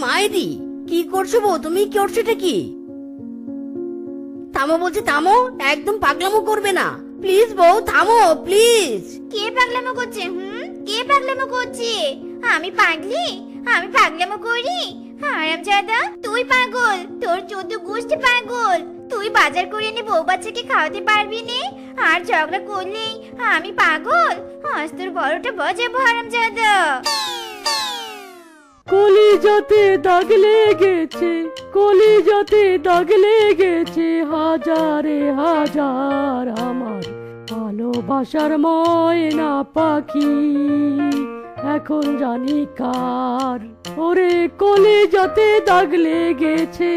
মাইরি, কি করছো বউ? তুমি কি করছো? এটা কি? থামো বলছি, থামো, একদম পাগলামো করবে না প্লিজ বউ, থামো প্লিজ। কে পাগলামো করছে? কে পাগলামো করছে? আমি পাগলি? আমি পাগলামো করি? হারামজাদা, তুই পাগল, তোর 14 গোষ্ঠী পাগল। তুই বাজার করে এনে বউ বাচ্চাকে খাওয়াতে পারবি না, আর ঝগড়া করলেই আমি পাগল। আজ তোর বড়টা বাজাবো হারামজাদা। কলিজাতে দাগ লেগেছে, কলিজাতে দাগ লেগেছে, হাজারে হাজার আমার ভালোবাসার ময়না পাখি, এখন জানি কার। ওরে কলিজাতে দাগ লেগেছে,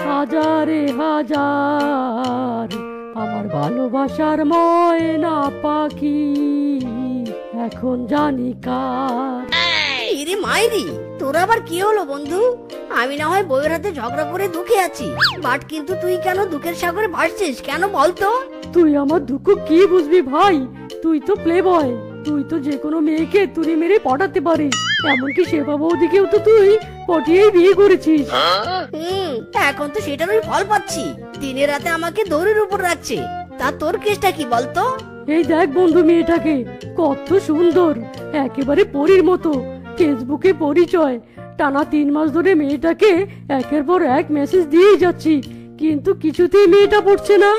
হাজারে হাজার আমার ভালোবাসার ময়না পাখি, এখন জানি কার। ইরে মাইরি, তোর আবার কি হলো বন্ধু? আমি না হয় বউয়ের হাতে ঝগড়া করে দুঃখে আছি, বাট কিন্তু তুই কেন দুঃখের সাগরে ভাসছিস কেন বলতো? তুই আমার দুঃখ কি বুঝবি ভাই? তুই তো প্লে বয়, তুই তো যে কোনো মেয়েকে তুড়ি মেরে পটাতে পারিস, এমনকি শেফা বৌদিকেও তো তুই পটিয়েই বিয়ে করেছিস। এখন তো সেটারই ফল পাচ্ছি, দিনে রাতে আমাকে দৌড়ের উপর রাখছে। তা তোর কেসটা কি বলতো? এই দেখ বন্ধু, মেয়েটাকে কত সুন্দর, একেবারে পরীর মতো। ফেসবুকে পরিচয়, টানা 3 মাস ধরে মেয়েটাকে একের পর এক মেসেজ দিয়ে যাচ্ছি, কিন্তু কিছুতেই মেয়েটা পড়ছে না।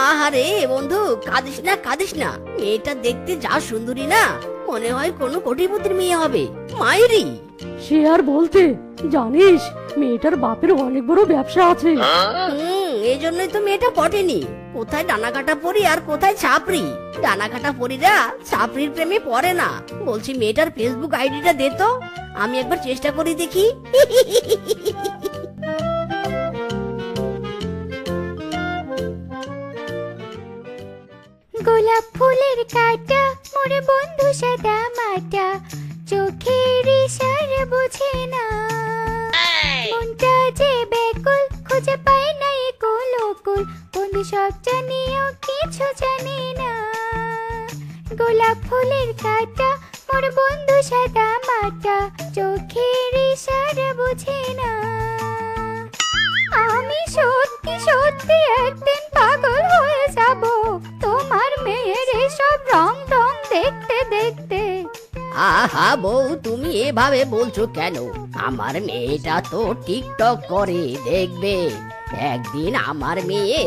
আহারে বন্ধু, কাঁদিস না কাঁদিস না, মেয়েটা দেখতে যা সুন্দরী না, মনে হয় কোনো কোটিপতির মেয়ে হবে। মাইরি, সে আর বলতে, জানিস মেয়েটার বাপের অনেক বড় ব্যবসা আছে। এই জন্যই তো মেয়েটা পটেনি। কোথায় ডানাকাটা পরি আর কোথায় ছাপরি। ডানাকাটা পরিরা ছাপরির প্রেমে পড়ে না। বলছি মেয়েটার ফেসবুক আইডিটা দে তো, আমি একবার চেষ্টা করি দেখি। গোলাপ ফুলের কাঁটা, মোর বন্ধু সাদা মাটা, চোখের ইশারা বোঝে না, মনটা যে বেকুল, খুঁজে পায় না কুল কুল, বন্ধু সব জানিও কিছু জানে না। গোলাপ ফুলের কাঁটা, মোর বন্ধু সাদা মাটা, চোখের ইশারা বোঝে না। আমি সত্যি সত্যি একদিন পাগল হয়ে যাব তোমার মেয়ের এসব রং রং দেখতে দেখতে। আহা বউ, তুমি এভাবে বলছো কেন? আমার মেয়েটা তো টিকটক করে, দেখবে একদিন আমার মেয়ে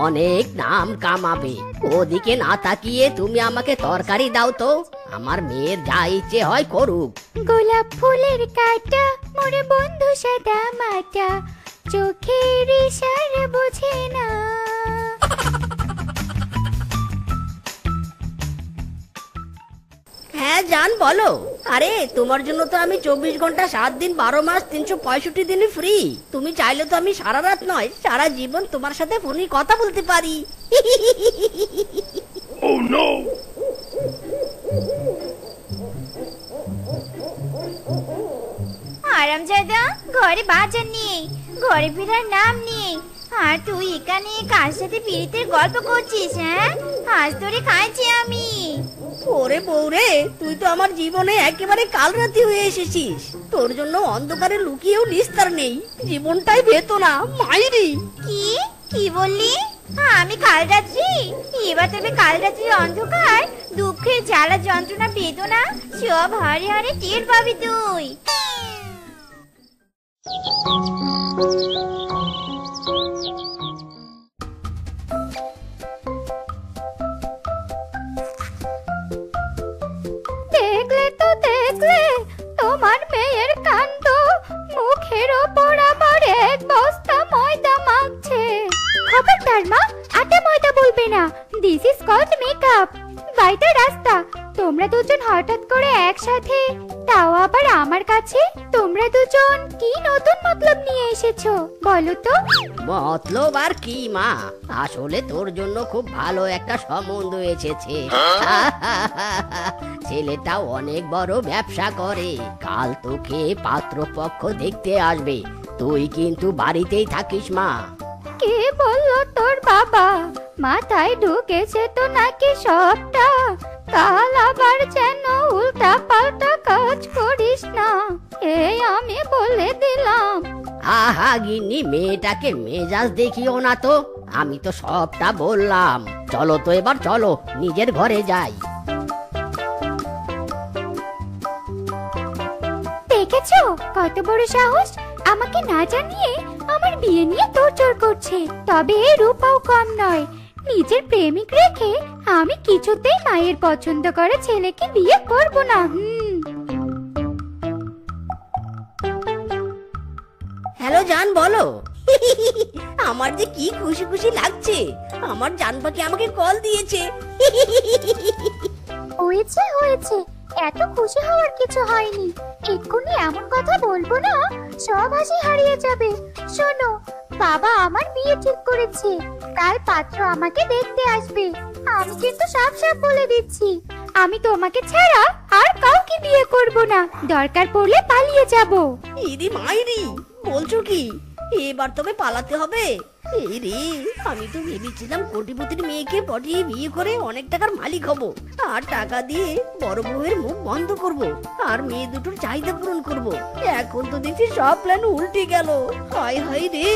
অনেক নাম কামাবে। ওদিকে না তাকিয়ে তুমি আমাকে তরকারি দাও তো, আমার মেয়ের যা ইচ্ছে হয় করুক। গোলাপ ফুলের কাঁটা, মোর বন্ধু সাদা মাটা, চোখের ইশারা বোঝে না। হ্যাঁ জান বলো। আরে তোমার জন্য তো আমি 24 ঘন্টা 7 দিন 12 মাস 365 দিনই ফ্রি। তুমি চাইলে তো আমি সারা রাত নয়, সারা জীবন তোমার সাথে ফোনে কথা বলতে পারি। Oh no! আরামজাদা, ঘরে বাজার নেই, ঘরে ফেরার নাম নেই, আর তুই এখানে কার সাথে পীড়িতের গল্প করছিস? হ্যাঁ, আজ তোরে খাইছি আমি। ওরে বউরে, তুই তো আমার জীবনে একেবারে কালরাতি হয়ে এসেছিস। তোর জন্য অন্ধকারে লুকিয়েও নিস্তার নেই, জীবনটাই বেদনা। মাইরি, কি কি বললি? আমি কাল রাত্রি? এবার তবে কাল রাত্রির অন্ধকার, দুঃখের জ্বালা, যন্ত্রণা, বেদনা সব হারে হারে টের পাবি তুই। দেখলে তো দেখলে তোমার মেয়ের কাণ্ড, মুখের ওপর আবার এক বস্তা ময়দা মাখছে। খবরদার মা, আটা ময়দা বলবে না, দিস ইজ কল্ড মেকআপ। বাইটা রাস্তা, তোমরা দুজন হঠাৎ করে একসাথে, তাও আবার আমার কাছে। তোমরা দুজন কি নতুন মতলব নিয়ে এসেছো বলো তো? মতলব আর কি মা, আসলে তোর জন্য খুব ভালো একটা সম্বন্ধ এসেছে। ছেলেটা অনেক বড় ব্যবসা করে, কাল তোকে পাত্রপক্ষ দেখতে আসবে। তুই কিন্তু বাড়িতেই থাকিস মা। কে বললো তোর বাবা? মাথায় ঢুকেছে তো নাকি সবটা? কাল আবার যেন উল্টা পাল্টা কাজ করিস না, এই আমি বলে দিই। আহা গিন্নি, মেয়েটাকে মেজাজ দেখিও না তো। আমি তো সবটা বললাম। চলো তো এবার, চলো নিজের ঘরে যাই। দেখেছো কত বড় সাহস, আমাকে না জানিয়ে আমার বিয়ে নিয়ে তোড়জোড় করছে। তবে এ রূপাও কম নয়। নিজের প্রেমিক রেখে আমি কিছুতেই মায়ের পছন্দ করে ছেলেকে বিয়ে করব না। হ্যালো জান, বলো। আমার যে কি খুশি খুশি লাগছে, আমার জান পাখি আমাকে কল দিয়েছে। হয়েছে হয়েছে, এত খুশি হওয়ার কিছু হয়নি। এক্ষুনি এমন কথা বলবো না, সব হাসি হারিয়ে যাবে। শোনো, বাবা আমার বিয়ে ঠিক করেছে। কাল পাত্র আমাকে দেখতে আসবে। আমি কিন্তু সাফ সাফ বলে দিচ্ছি, আমি তোমাকে ছাড়া আর কাউকে বিয়ে করব না। দরকার পড়লে পালিয়ে যাব। ইরি মাইরি, বলছো কি? এবার তবে পালাতে হবে। এই রে, আমি তো ভেবেছিলাম কোটিপতির মেয়েকে পটিয়ে বিয়ে করে অনেক টাকার মালিক হব, আর টাকা দিয়ে বড় বউয়ের মুখ বন্ধ করব, আর মেয়ে দুটোর চাহিদা পূরণ করব। এখন তো দেখছি সব প্ল্যান উল্টে গেল। হায় হায় রে।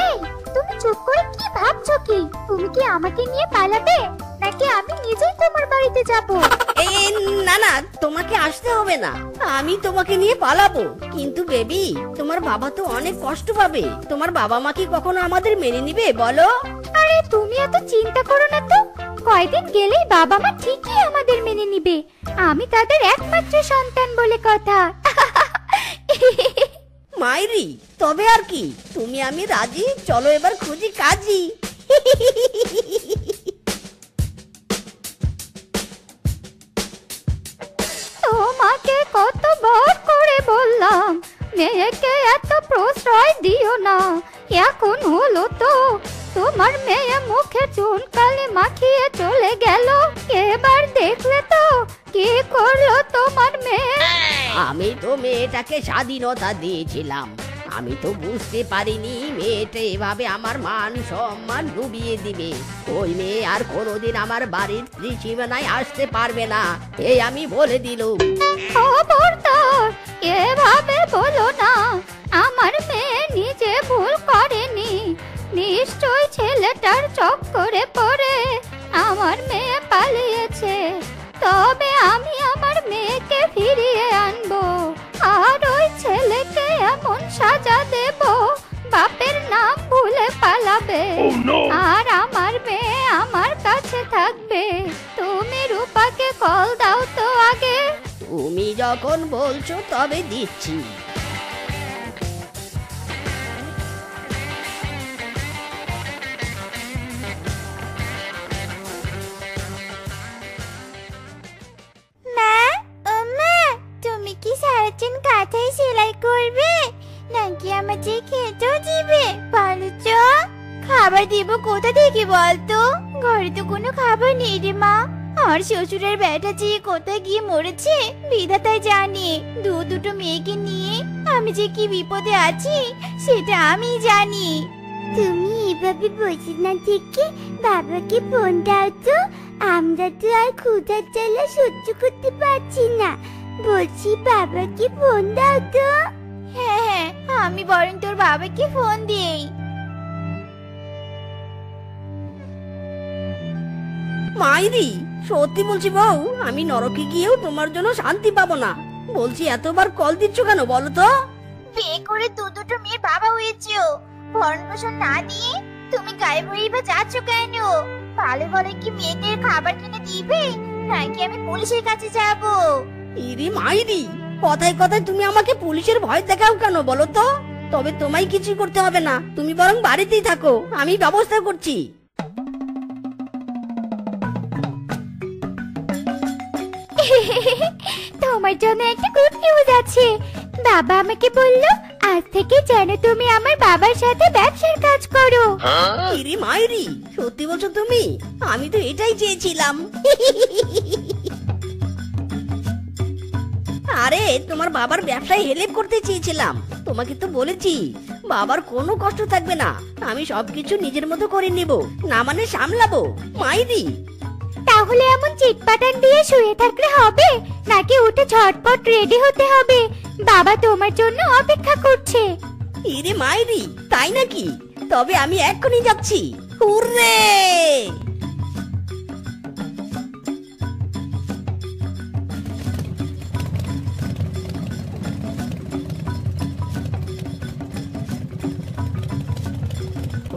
এই, তুমি চুপ করে কি ভাবছো কি? তুমি কি আমাকে নিয়ে পালাবে, নাকি আমি নিজেই তোমার বাড়িতে যাব? এই না না, তোমাকে আসতে হবে না, আমি তোমাকে নিয়ে পালাবো। কিন্তু বেবি, তোমার বাবা তো অনেক কষ্ট পাবে। তোমার বাবা মা কি কখনো আমাদের মেনে নিবে বলো? আরে তুমি এত চিন্তা করো না তো। কয়দিন গেলেই বাবা মা ঠিকই আমাদের মেনে নিবে। আমি তাদের একমাত্র সন্তান বলে কথা। মাইরি, তবে আর কি, তুমি আমি রাজি। চলো এবার খুঁজি কাজী। তোমাকে কতবার করে বললাম মেয়েকে এত প্রশ্রয় দিও না। এখন হলো তো, তোমার মেয়ে মুখে চুনকালি মাখিয়ে চলে গেল। এবার দেখলে তো কি করলো তোমার মেয়ে। আমি তো মেয়েটাকে স্বাধীনতা দিয়েছিলাম। আমি তো বুঝতে পারিনি মেয়েটা এভাবে আমার মান সম্মান ডুবিয়ে দিবে। ওই মেয়ে আর কোনোদিন আমার বাড়ির ত্রিসীমানায় আসতে পারবে না, এই আমি বলে দিলুম। খবরদার এভাবে বলো না। আমার মেয়ে নিজে ভুল করেনি। নিশ্চয় ছেলেটার চক্করে পড়ে আমার মেয়ে পালিয়েছে। তবে আমি আমার মেয়েকে ফিরিয়ে আনবো, আর ওই ছেলেকে এমন সাজা দেব বাপের নাম ভুলে পালাবে। আর আমার মেয়ে আমার কাছে থাকবে। তুমি রূপাকে কল দাও তো আগে। তুমি যখন বলছো তবে দিচ্ছি। মা, ও মা, তুমি কি সারাদিন কাঁথায় সেলাই করবে, নাকি আমাকে খেতেও দিবে? বলো তো। খাবার দিব কোথা থেকে বলতো? ঘরে তো কোনো খাবার নেই রে মা। আর শ্বশুরের বেটা যে কোথায় গিয়ে মরেছে বিধাতাই জানে। দুটো মেয়েকে নিয়ে আমি যে কি বিপদে আছি সেটা আমি জানি। তুমি এভাবে বসে না থেকে বাবাকে ফোন দাও তো। আমরা তো আর ক্ষুধার জ্বালা সহ্য করতে পারছি না। বলছি বাবাকে ফোন দাও তো। হ্যাঁ হ্যাঁ, আমি বরং তোর বাবাকে ফোন দিই। মাইরি, সত্যি বলছি বউ, আমি নরকে গিয়েও তোমার জন্য শান্তি পাবো না। বলছি এতবার কল দিচ্ছ কেন বলো তো? বিয়ে করে দুটো মেয়ের বাবা হয়েছো, ভরণ পোষণ না দিয়ে তুমি গায়ে ভরে বা যাচ্ছ কেন? ভালো বলে কি মেয়েদের খাবার কিনে দিবে, নাকি আমি পুলিশের কাছে যাব? ইরি মাইরি, কথায় কথায় তুমি আমাকে পুলিশের ভয় দেখাও কেন বলো তো? তবে তোমায় কিছু করতে হবে না, তুমি বরং বাড়িতেই থাকো, আমি ব্যবস্থা করছি। তোমার জন্য একটা গুড নিউজ আছে। বাবা আমাকে বললো আজ থেকে যেন তুমি আমার বাবার সাথে ব্যবসার কাজ করো। ইরি মাইরি, সত্যি বলছো তুমি? আমি তো এটাই চেয়েছিলাম। আরে তোমার বাবার ব্যবসায় হেল্প করতে চেয়েছিলাম। তোমাকে তো বলেছি বাবার কোনো কষ্ট থাকবে না, আমি সবকিছু নিজের মতো করে নিব, না মানে সামলাবো। মাইরি, তাহলে এমন চিটপাটান দিয়ে শুয়ে থাকলে হবে, নাকি উঠে ঝটপট রেডি হতে হবে? বাবা তোমার জন্য অপেক্ষা করছে। ইরে মাইরি, তাই নাকি? তবে আমি এক্ষুনি যাচ্ছি। হুররে!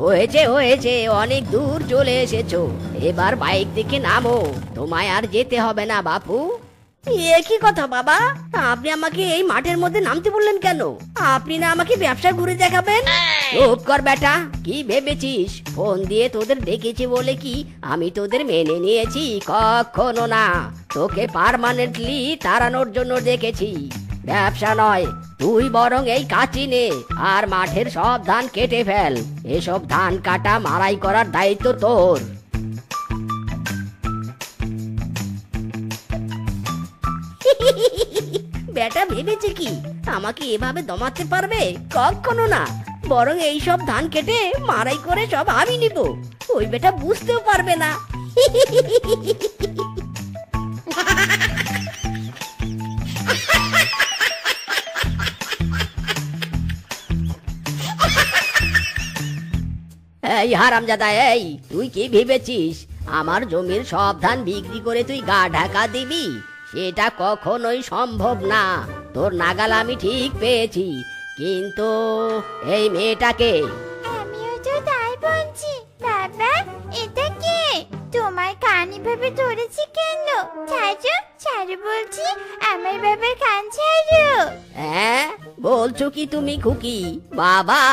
হয়েছে হয়েছে, অনেক দূর চলে এসেছো। এবার বাইক থেকে নামো, তোমায় আর যেতে হবে না বাপু। কি কথা বাবা, আপনি আমাকে এই মাঠের মধ্যে নামতে বললেন কেন? আপনি না আমাকে ব্যবসা ঘুরে দেখাবেন? চুপ কর বেটা, কি ভেবেছিস ফোন দিয়ে তোদের ডেকেছি বলে কি আমি তোদের মেনে নিয়েছি? কখনো না, তোকে পার্মানেন্টলি তাড়ানোর জন্য ডেকেছি, ব্যবসা নয়। তুই বরং এই কাঁচি নে আর মাঠের সব ধান কেটে ফেল। এসব ধান কাটা মারাই করার দায়িত্ব তোর। বেটা ভেবেছে কি আমাকে এভাবে দমাতে পারবে? কখনো না, বরং এই সব ধান কেটে মারাই করে সব আমি নিব। ওই বেটা বুঝতেও পারবে না। এই হারামজাদা, এই তুই কি ভেবেছিস আমার জমির সব ধান বিক্রি করে তুই গা ঢাকা দিবি? সেটা কখনোই সম্ভব না। তোর নাগাল আমি ঠিক পেয়েছি, কিন্তু এই মেয়েটাকে। আমিও তো তাই বলছি। বাবা, এটা কে? তোমার কান এভাবে ধরেছি কেন? ছাড়ো ছাড়ো বলছি, আমার বাবার কান ছাড়ো। হ্যাঁ, বলছো কি তুমি খুকি? বাবা,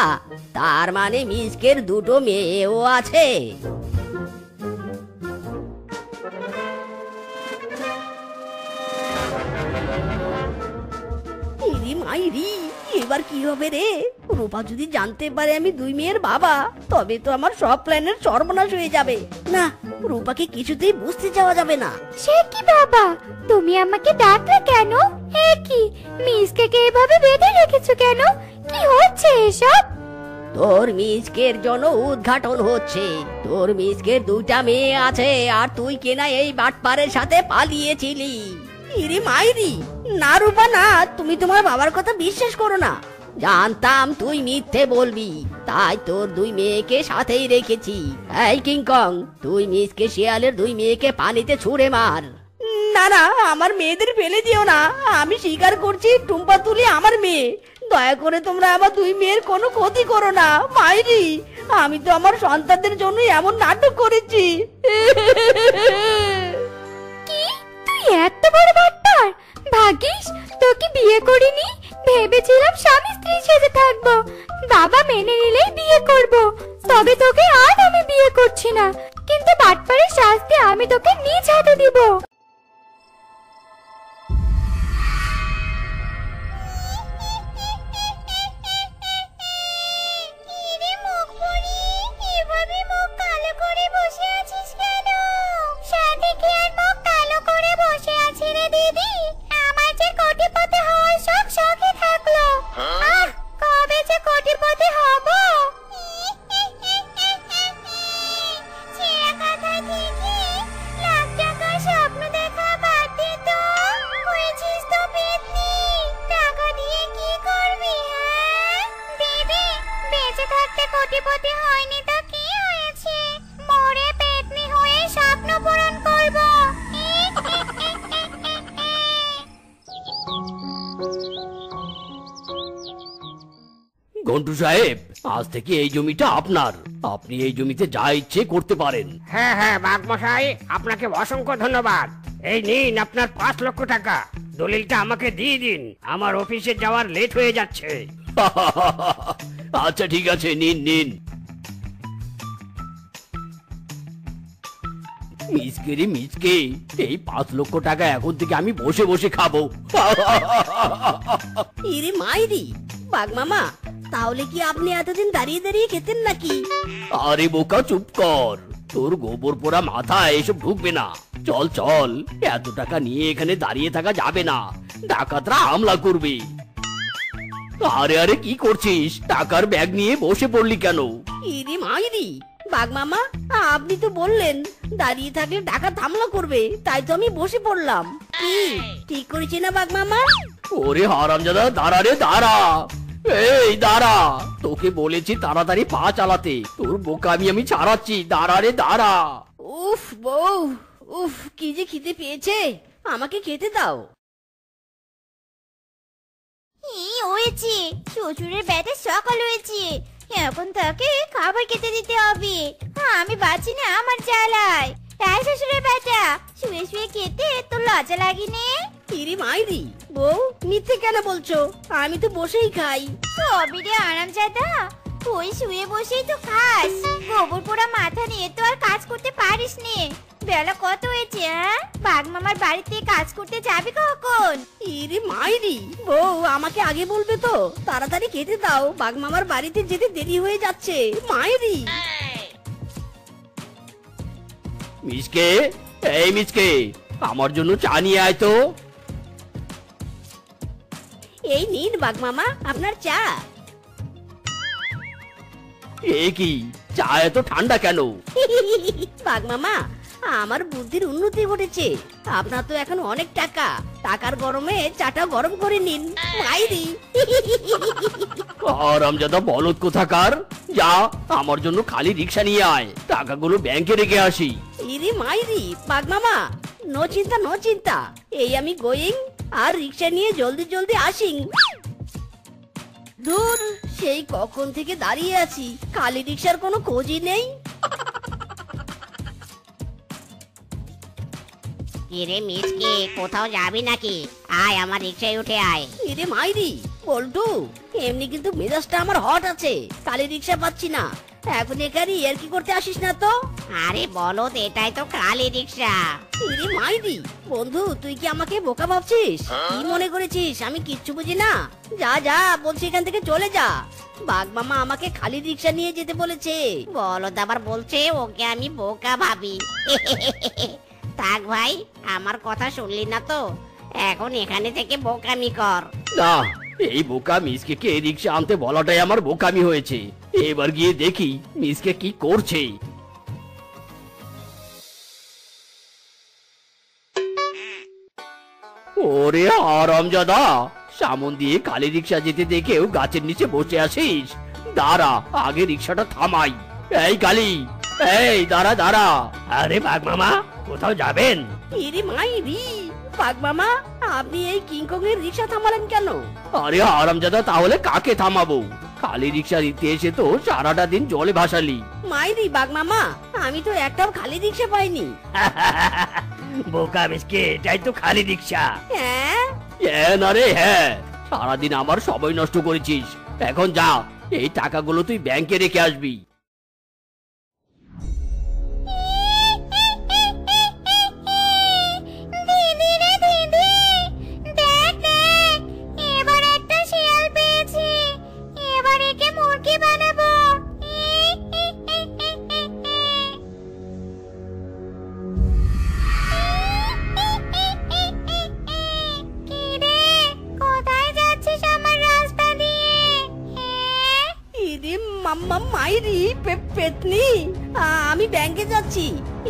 তার মানে মিসকের দুটো মেয়েও আছে? ইরি মাইরি, এবার কি হবে রে? রূপা যদি জানতে পারে আমি দুই মেয়ের বাবা, তবে তো আমার সব প্ল্যানের সর্বনাশ হয়ে যাবে। না, রূপাকে কিছুতেই বুঝতে যাওয়া যাবে না। সে কি বাবা, তুমি আমাকে ডাকলে কেন? এ কি, মিসকে এভাবে বেঁধে রেখেছো কেন? কি হচ্ছে এসব? তোর মিসকের জন্য উদ্ঘাটন হচ্ছে। তোর মিসকের দুইটা মেয়ে আছে, আর তুই কেনা এই বাটপারের সাথে পালিয়েছিলি। ইরে মাইরি, না রূপা না, তুমি তোমার বাবার কথা বিশ্বাস করো না। জানতাম তুই মিথ্যে বলবি, তাই তোর দুই মেয়েকে সাথেই রেখেছি। এই কিংকং, তুই মিসকে শিয়ালের দুই মেয়েকে পানিতে ছুঁড়ে মার। না না, আমার মেয়েদের ফেলে দিও না। আমি স্বীকার করছি টুম্পা তুলি আমার মেয়ে। দয়া করে তোমরা আমার দুই মেয়ের কোনো ক্ষতি করো না। মাইরি, আমি তো আমার সন্তানদের জন্য এমন নাটক করেছি। কি, তুই এত বড় বাটপার? ভাগিস, তোকে বিয়ে করিনি। ভেবেছিলাম স্বামী স্ত্রী সেজে থাকবো, বাবা মেনে নিলেই বিয়ে করব। তবে তোকে আর আমি বিয়ে করছি না, কিন্তু বাটপারের শাস্তি আমি তোকে নিজ হাতে দিব। কোটিপতি হয়নি তো কি হয়েছে, মরে পেতনি হয়ে স্বপ্ন পূরণ করব। ঘন্টু সাহেব, আজ থেকে এই জমিটা আপনার। আপনি এই জমিতে যা ইচ্ছে করতে পারেন। হ্যাঁ হ্যাঁ বাঘমশাই, আপনাকে অসংখ্য ধন্যবাদ। এই নিন আপনার 5 লক্ষ টাকা। দলিলটা আমাকে দিয়ে দিন, আমার অফিসে যাওয়ার লেট হয়ে যাচ্ছে। আচ্ছা ঠিক আছে, নিন নিন। মিসকে রে মিসকে, এই 5 লক্ষ টাকা এখন থেকে আমি বসে বসে খাবো। ইরে মাইরি, বাঘ মামা, তাহলে কি আপনি এতদিন দাঁড়িয়ে দাঁড়িয়ে খেতেন নাকি? আরে বোকা চুপ কর, তোর গোবর পোড়া মাথায় এসব ঢুকবে না। চল চল, এত টাকা নিয়ে এখানে দাঁড়িয়ে থাকা যাবে না, ডাকাতরা হামলা করবে। আরে আরে কি করছিস? টাকার ব্যাগ নিয়ে বসে পড়লি কেন? ইরে মাইরি, বাঘ মামা, আপনি তো বললেন দাঁড়িয়ে থাকলে ডাকাত হামলা করবে, তাই তো আমি বসে পড়লাম। কি ঠিক করেছি না বাঘ মামা? ওরে হারামজাদা, দাঁড়া রে দাঁড়া। এই দাঁড়া, তোকে বলেছি তাড়াতাড়ি পা চালাতে, তোর বোকামি আমি ছাড়াচ্ছি, দাঁড়া রে দাঁড়া। উফ বউ, উফ কি যে খিদে পেয়েছে, আমাকে খেতে দাও। এই হয়েছে, শ্বশুরের বেটা সকাল হয়েছে, এখন তাকে খাবার খেতে দিতে হবে। আমি বাঁচি না আমার জ্বালায়। তাই শ্বশুরের বেটা, শুয়ে শুয়ে খেতে তোর লজ্জা লাগেনি? ইরি মাইরি, বউ মিথ্যে কেন বলছো? আমি তো বসেই খাই। সবই রে আরামজাদা, তুই শুয়ে বসেই তো খাস। গোবর পোড়া মাথা নিয়ে তো আর কাজ করতে পারিস নে। বেলা কত হয়েছে? হ্যাঁ, বাঘ মামার বাড়িতে কাজ করতে যাবি কখন? ইরি মাইরি, বউ আমাকে আগে বলবে তো, তাড়াতাড়ি খেতে দাও, বাঘ মামার বাড়িতে যেতে দেরি হয়ে যাচ্ছে। মাইরি। মিসকে, এই মিসকে, আমার জন্য চা নিয়ে আয় তো। এই নিন বাঘ মামা আপনার চা। এ কি, চা এত ঠান্ডা কেন? বাঘ মামা, আমার বুদ্ধির উন্নতি ঘটেছে। আপনার তো এখন অনেক টাকা, টাকার গরমে চাটা গরম করে নিন। মাইরি। আরামজাদা বলদ কোথাকার, যা আমার জন্য খালি রিক্সা নিয়ে আয়, টাকাগুলো ব্যাংকে রেখে আসি। ইরি মাইরি, বাঘ মামা নো চিন্তা নো চিন্তা, এই আমি গোয়িং, আর রিক্সা নিয়ে জলদি জলদি আসিং। দূর, সেই কখন থেকে দাঁড়িয়ে আছি, খালি রিক্সার কোনো খোঁজই নেই। কিরে মিসকে, কোথাও যাবি নাকি? আয় আমার রিক্সায় উঠে আয়। ইরে মাইরি, পল্টু এমনি কিন্তু মেজাজটা আমার হট আছে, কালি রিক্সা পাচ্ছি না। এখন এখানে আর কি করতে আসিস না তো? আরে বলদ, এটাই তো কালি রিক্সা। ইরে মাইরি, বন্ধু তুই কি আমাকে বোকা ভাবছিস? কি মনে করেছিস আমি কিচ্ছু বুঝি না? যা যা বলছি, এখান থেকে চলে যা। বাঘ মামা আমাকে খালি রিক্সা নিয়ে যেতে বলেছে। বলদ আবার বলছে ওকে আমি বোকা ভাবি। থাক ভাই, আমার কথা শুনলি না তো, এখন এখানে থেকে বোকামি কর। না, এই বোকা মিসকে রিক্সা আনতে বলাটাই আমার বোকামি হয়েছে। এবার গিয়ে দেখি মিসকে কি করছে। ওরে আরামজাদা, সামন দিয়ে কালি রিক্সা যেতে দেখেও গাছের নিচে বসে আছিস? দাঁড়া, আগে রিক্সাটা থামাই। এই কালি, এই দাঁড়া দাঁড়া। আরে বাঘ মামা, কোথাও যাবেন? ইরে মাইরি, বাঘ মামা আপনি এই কিংকং এর রিক্সা থামালেন কেন? আরে আরামজাদা, তাহলে কাকে থামাবো? খালি রিক্সা দিতে এসে তো সারাটা দিন জলে ভাসালি। মাইরি বাঘ মামা, আমি তো একটাও খালি রিক্সা পাইনি। বোকা মিসকে, এটাই তো খালি রিক্সা। হ্যাঁ, না রে হ্যাঁ, সারাদিন আমার সময় নষ্ট করেছিস। এখন যা, এই টাকাগুলো তুই ব্যাংকে রেখে আসবি। দিদি রে দিদি, দেখ দেখ, এবার একটা শিয়াল পেয়েছি। এবার একে মুরগি বানাবো। কি রে, কোথায় যাচ্ছিস আমার রাস্তা দিয়ে? ইরে মাম্মা মাইরি পেতনি, আমি ব্যাংকে যাচ্ছি।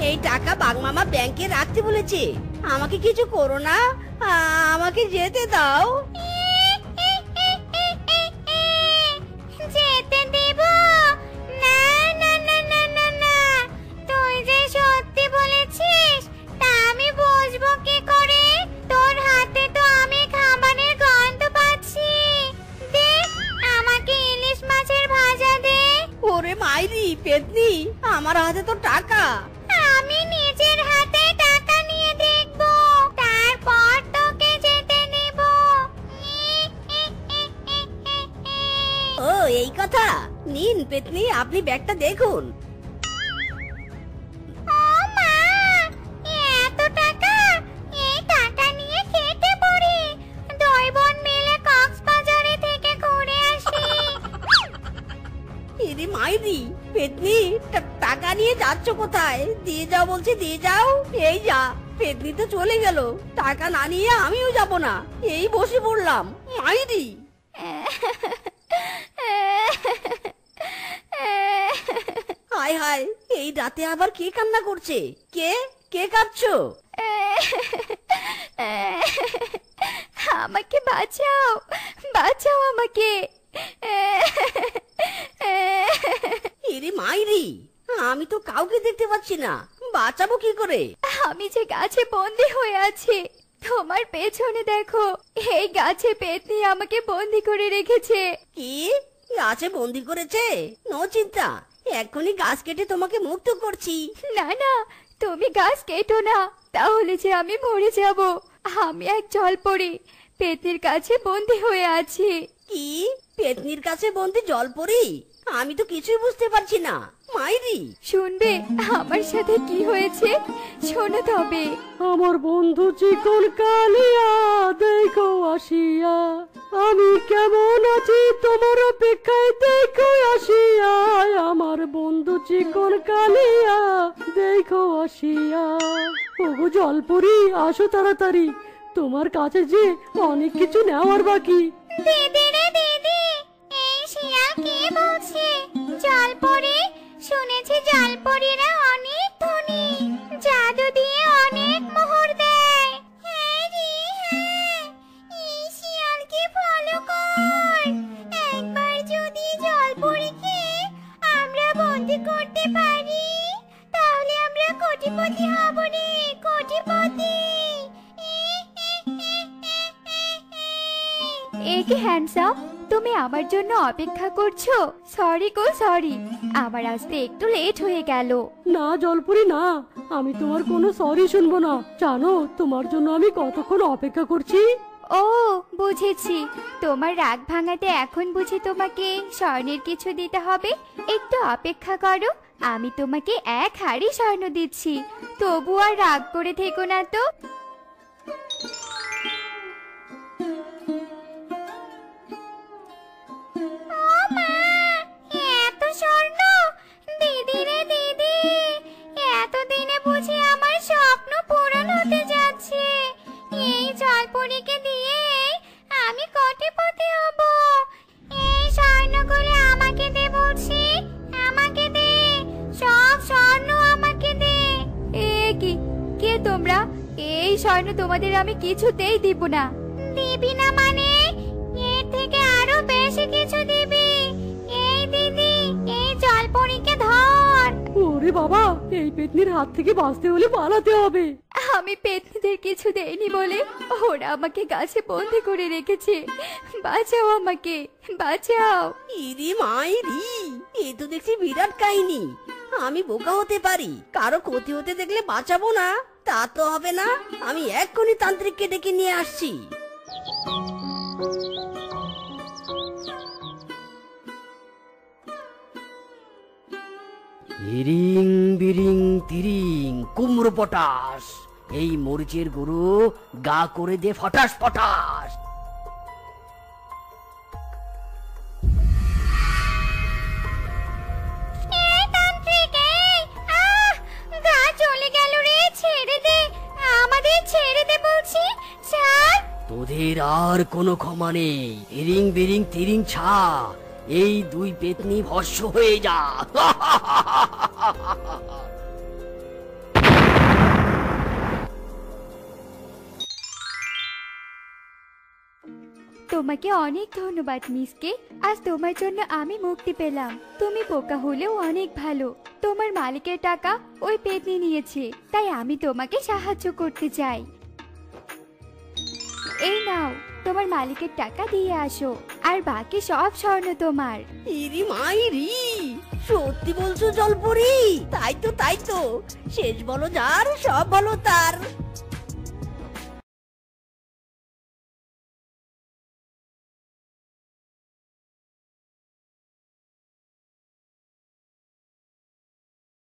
এই টাকা বাঘ মামা ব্যাংকে রাখতে বলেছে। আমাকে কিছু করো না, আমাকে যেতে দাও। যেতে দেব না? না না না না না, তুই যে সত্যি বলেছিস তা আমি বুঝবো কি করে? তোর হাতে তো আমি খাবারের গন্ধ পাচ্ছি। দে, আমাকে ইলিশ মাছের ভাজা দে। ওরে মাইরি পেতনি, আমার হাতে তো টাকা। আমি নিজের হাতে টাকা নিয়ে দেখব, তারপর তোকে যেতে দেব। ও এই কথা, নিন পেতনি আপনি ব্যাগটা দেখুন। ও মা, এত টাকা! এই টাকা নিয়ে খেতে পারি। দুই বোন মিলে কক্সবাজারে থেকে ঘুরে আসি। ইরে মাইরি পেতনি, টাকা নিয়ে যাচ্ছ কোথায়? দিয়ে যাও বলছি, দিয়ে যাও। এই যা, পেতনি তো চলে গেল, টাকা না নিয়ে আমিও যাব না, এই বসে পড়লাম। মাইরি, হায় হায়, এই রাতে আবার কে কান্না করছে? কে কে কাঁদছো? আমাকে বাঁচাও, বাঁচাও আমাকে। এরে মাইরি, আমি তো কাউকে দেখতে পাচ্ছি না, বাঁচাবো কি করে? আমি যে গাছে বন্দি হয়ে আছি, তোমার পেছনে দেখো, এই গাছে পেতনি আমাকে বন্দি করে রেখেছে। কি গাছে বন্দি করেছে? নো চিন্তা, এক্ষুনি গাছ কেটে তোমাকে মুক্ত করছি। না না, তুমি গাছ কেটো না, তাহলে যে আমি মরে যাব। আমি এক জলপরি, পেতনির কাছে বন্দি হয়ে আছি। কি পেতনির কাছে বন্দি জলপরি? আমি তো কিছুই বুঝতে পারছি না মাইরি। শুনবে আমার সাথে কি হয়েছে? শোনো তবে। আমার বন্ধু চিকন কালিয়া দেখো আসিয়া, আমি কেমন আছি তোমার অপেক্ষায় দেখো আসিয়া। আমার বন্ধু চিকন কালিয়া দেখো আসিয়া। ওগো জলপরি, আসো তাড়াতাড়ি, তোমার কাছে যে অনেক কিছু নেওয়ার বাকি। দিদি রে দিদি, এই শিয়াল কে বলছে? জলপরি? শুনেছি জলপরীরা অনেক ধনী, জাদু দিয়ে অনেক মোহর দেয়। হ্যাঁ রে হ্যাঁ, এই শিয়ালকে ফলো কর। একবার যদি জলপরীকে আমরা বন্দি করতে পারি, তাহলে আমরা কোটিপতি হব রে, কোটিপতি। এ কি হ্যান্ডসাম, তুমি আমার জন্য অপেক্ষা করছো? সরি গো সরি, আমার আসতে একটু লেট হয়ে গেল। না জলপুরি না, আমি তোমার কোনো সরি শুনবো না। জানো তোমার জন্য আমি কতক্ষণ অপেক্ষা করছি? ও বুঝেছি, তোমার রাগ ভাঙাতে এখন বুঝি তোমাকে স্বর্ণের কিছু দিতে হবে। একটু অপেক্ষা করো, আমি তোমাকে 1 হাঁড়ি স্বর্ণ দিচ্ছি। তবু আর রাগ করে থেকো না তো। এত স্বর্ণ! দিদি রে দিদি, এতদিনে বুঝি আমার স্বপ্ন পূরণ হতে যাচ্ছে। এই জলপরীকে দিয়ে আমি কোটিপতি হব। এই স্বর্ণগুলো আমাকে দে বলছি, আমাকে দে, সব স্বর্ণ আমাকে দে। এ কি, কে তোমরা? এই স্বর্ণ তোমাদের আমি কিছুতেই দিব না। দিবি না মানে? এর থেকে আরো বেশি কিছু দিবি। এই দিদি, এই জলপরীকে ধর। ওরে বাবা, এই পেতনির হাত থেকে বাঁচতে হলে পালাতে হবে। আমি পেতনিদের কিছু দেইনি বলে ওরা আমাকে গাছে বন্দি করে রেখেছে। বাঁচাও আমাকে, বাঁচাও। ইরি মাইরি, এ তো দেখছি বিরাট কাহিনী। আমি বোকা হতে পারি, কারো ক্ষতি হতে দেখলে বাঁচাবো না তা তো হবে না। আমি এক্ষুনি তান্ত্রিককে ডেকে নিয়ে আসছি। ইরিং বিরিং তিরিং কুমড়ো পটাশ, এই মরিচের গুরু গা করে দে ফটাস ফটাস। গা চলে গেল রে, ছেড়ে দে, আমাদের ছেড়ে দে বলছি, ছাড়। তোদের আর কোনো ক্ষমা নেই। ইরিং বিরিং তিরিং ছা, এই 2 পেতনি ভস্ম হয়ে যা। তোমাকে অনেক ধন্যবাদ মিসকে, আজ তোমার জন্য আমি মুক্তি পেলাম। তুমি বোকা হলেও অনেক ভালো। তোমার মালিকের টাকা ওই পেতনি নিয়েছে, তাই আমি তোমাকে সাহায্য করতে চাই। এই নাও, তোমার মালিকের টাকা দিয়ে আসো, আর বাকি সব স্বর্ণ তোমার। ইরি মাইরি, সত্যি বলছো জলপরি? তাই তো, শেষ বলো যার, সব বলো তার।